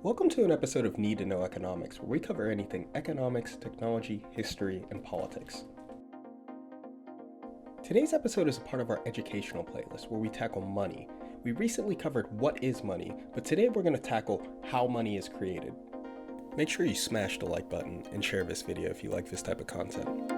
Welcome to an episode of Need to Know Economics, where we cover anything economics, technology, history, and politics. Today's episode is a part of our educational playlist where we tackle money. We recently covered what is money, but today we're going to tackle how money is created. Make sure you smash the like button and share this video if you like this type of content.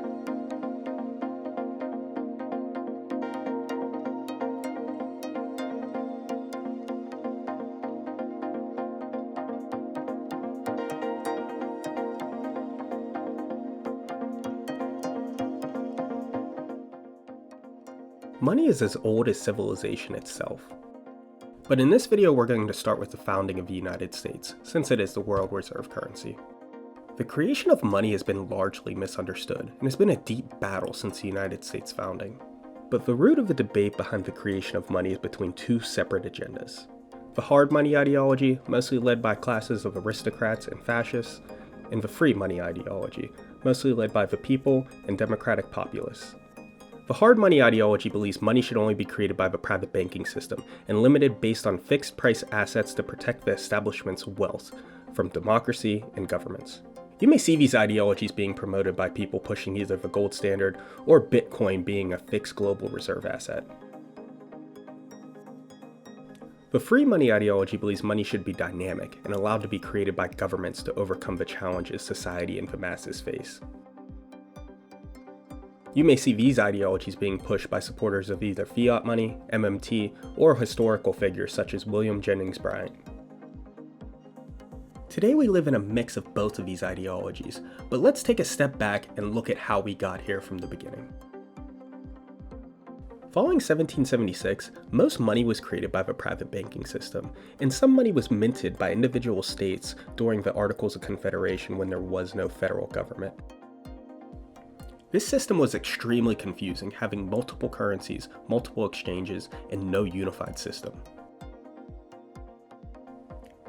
Money is as old as civilization itself. But in this video, we're going to start with the founding of the United States, since it is the world reserve currency. The creation of money has been largely misunderstood, and has been a deep battle since the United States founding. But the root of the debate behind the creation of money is between two separate agendas. The hard money ideology, mostly led by classes of aristocrats and fascists, and the free money ideology, mostly led by the people and democratic populists. The hard money ideology believes money should only be created by the private banking system and limited based on fixed price assets to protect the establishment's wealth from democracy and governments. You may see these ideologies being promoted by people pushing either the gold standard or Bitcoin being a fixed global reserve asset. The free money ideology believes money should be dynamic and allowed to be created by governments to overcome the challenges society and the masses face. You may see these ideologies being pushed by supporters of either fiat money, MMT, or historical figures such as Jennings Bryant. Today we live in a mix of both of these ideologies, but let's take a step back and look at how we got here from the beginning. Following 1776, most money was created by the private banking system, and some money was minted by individual states during the Articles of Confederation when there was no federal government. This system was extremely confusing, having multiple currencies, multiple exchanges, and no unified system.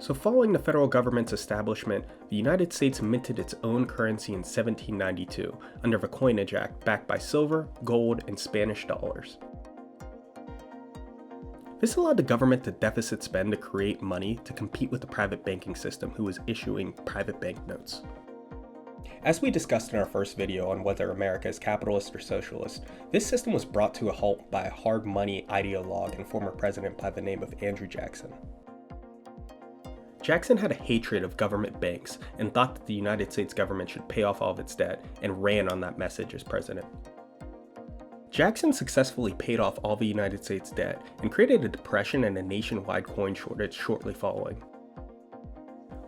So following the federal government's establishment, the United States minted its own currency in 1792 under the Coinage Act backed by silver, gold, and Spanish dollars. This allowed the government to deficit spend to create money to compete with the private banking system who was issuing private banknotes. As we discussed in our first video on whether America is capitalist or socialist, this system was brought to a halt by a hard money ideologue and former president by the name of Andrew Jackson. Jackson had a hatred of government banks and thought that the United States government should pay off all of its debt and ran on that message as president. Jackson successfully paid off all the United States debt and created a depression and a nationwide coin shortage shortly following.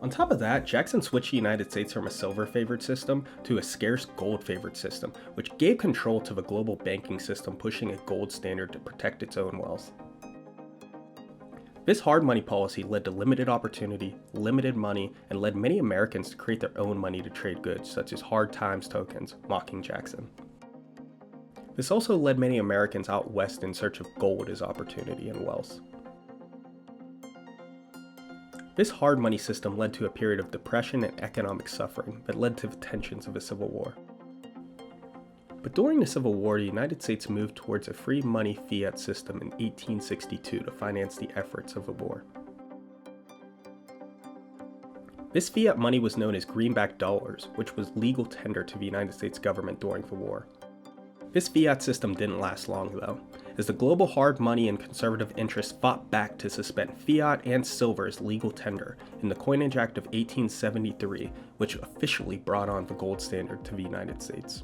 On top of that, Jackson switched the United States from a silver-favored system to a scarce gold-favored system, which gave control to the global banking system, pushing a gold standard to protect its own wealth. This hard money policy led to limited opportunity, limited money, and led many Americans to create their own money to trade goods, such as hard times tokens, mocking Jackson. This also led many Americans out west in search of gold as opportunity and wealth. This hard money system led to a period of depression and economic suffering that led to the tensions of a civil war. But during the Civil War, the United States moved towards a free money fiat system in 1862 to finance the efforts of the war. This fiat money was known as Greenback dollars, which was legal tender to the United States government during the war. This fiat system didn't last long though, as the global hard money and conservative interests fought back to suspend fiat and silver as legal tender in the Coinage Act of 1873, which officially brought on the gold standard to the United States.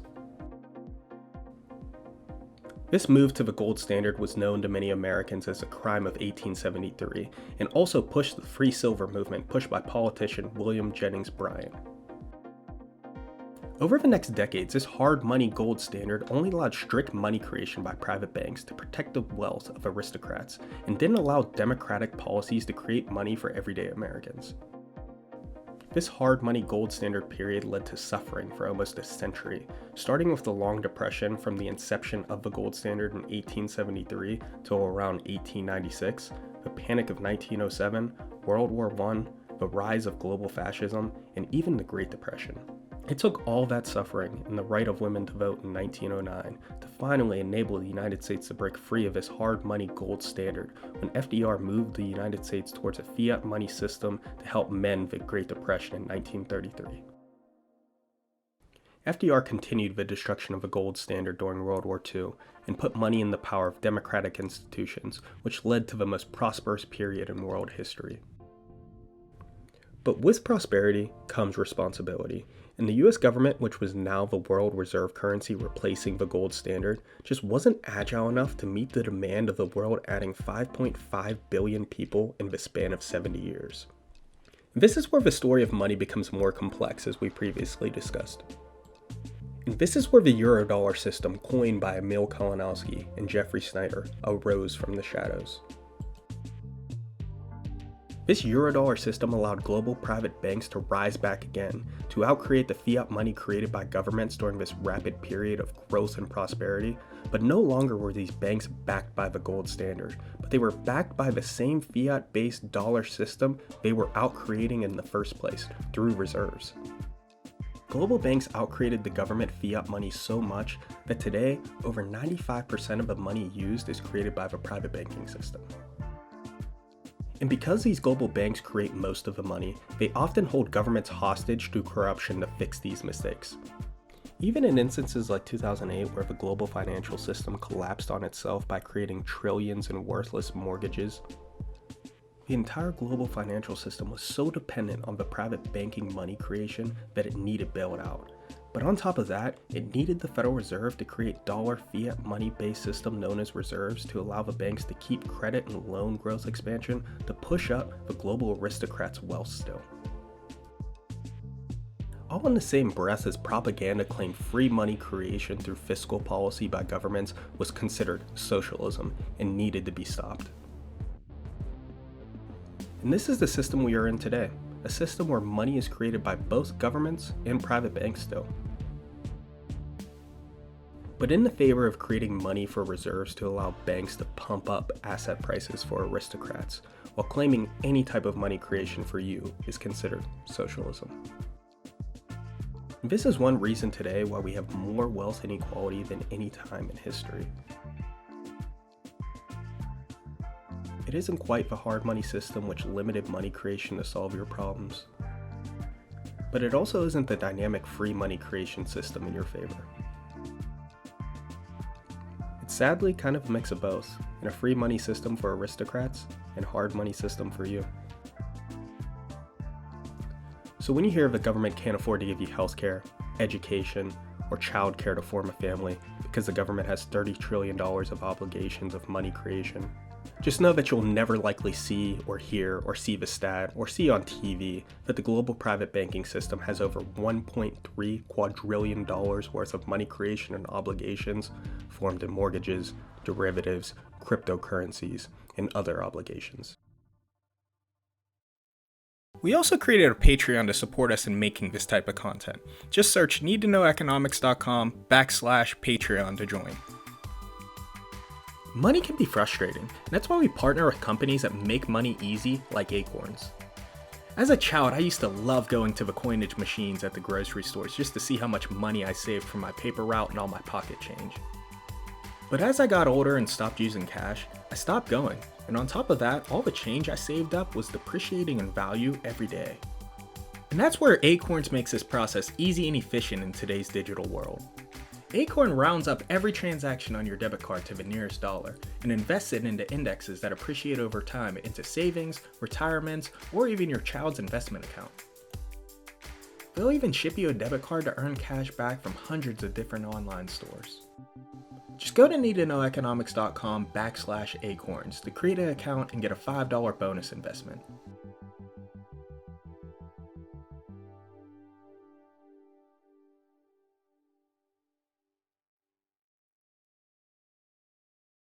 This move to the gold standard was known to many Americans as the crime of 1873, and also pushed the free silver movement pushed by politician Jennings Bryant. Over the next decades, this hard money gold standard only allowed strict money creation by private banks to protect the wealth of aristocrats, and didn't allow democratic policies to create money for everyday Americans. This hard money gold standard period led to suffering for almost a century, starting with the Long Depression from the inception of the gold standard in 1873 till around 1896, the Panic of 1907, World War I, the rise of global fascism, and even the Great Depression. It took all that suffering and the right of women to vote in 1909 to finally enable the United States to break free of this hard money gold standard when FDR moved the United States towards a fiat money system to help mend the Great Depression in 1933. FDR continued the destruction of the gold standard during World War II and put money in the power of democratic institutions, which led to the most prosperous period in world history. But with prosperity comes responsibility, and the US government, which was now the world reserve currency replacing the gold standard, just wasn't agile enough to meet the demand of the world adding 5.5 billion people in the span of 70 years. This is where the story of money becomes more complex, as we previously discussed. And this is where the Eurodollar system, coined by Emil Kalinowski and Snider, arose from the shadows. This Eurodollar system allowed global private banks to rise back again, to outcreate the fiat money created by governments during this rapid period of growth and prosperity, but no longer were these banks backed by the gold standard, but they were backed by the same fiat-based dollar system they were outcreating in the first place, through reserves. Global banks outcreated the government fiat money so much that today, over 95% of the money used is created by the private banking system. And because these global banks create most of the money, they often hold governments hostage to corruption to fix these mistakes. Even in instances like 2008, where the global financial system collapsed on itself by creating trillions in worthless mortgages, the entire global financial system was so dependent on the private banking money creation that it needed bailout. But on top of that, it needed the Federal Reserve to create dollar fiat money-based system known as reserves to allow the banks to keep credit and loan growth expansion to push up the global aristocrats' wealth still. All in the same breath as propaganda claimed free money creation through fiscal policy by governments was considered socialism and needed to be stopped. And this is the system we are in today, a system where money is created by both governments and private banks still. But in the favor of creating money for reserves to allow banks to pump up asset prices for aristocrats, while claiming any type of money creation for you is considered socialism. This is one reason today why we have more wealth inequality than any time in history. It isn't quite the hard money system which limited money creation to solve your problems. But it also isn't the dynamic free money creation system in your favor. It's sadly kind of a mix of both, and a free money system for aristocrats and hard money system for you. So when you hear the government can't afford to give you healthcare, education, or childcare to form a family because the government has $30 trillion of obligations of money creation, just know that you'll never likely see or hear or see the stat or see on TV that the global private banking system has over $1.3 quadrillion worth of money creation and obligations formed in mortgages, derivatives, cryptocurrencies, and other obligations. We also created a Patreon to support us in making this type of content. Just search needtoknoweconomics.com/Patreon to join. Money can be frustrating, and that's why we partner with companies that make money easy, like Acorns. As a child, I used to love going to the coinage machines at the grocery stores just to see how much money I saved from my paper route and all my pocket change. But as I got older and stopped using cash, I stopped going, and on top of that, all the change I saved up was depreciating in value every day. And that's where Acorns makes this process easy and efficient in today's digital world. Acorn rounds up every transaction on your debit card to the nearest dollar and invests it into indexes that appreciate over time into savings, retirements, or even your child's investment account. They'll even ship you a debit card to earn cash back from hundreds of different online stores. Just go to needtoknoweconomics.com/acorns to create an account and get a $5 bonus investment.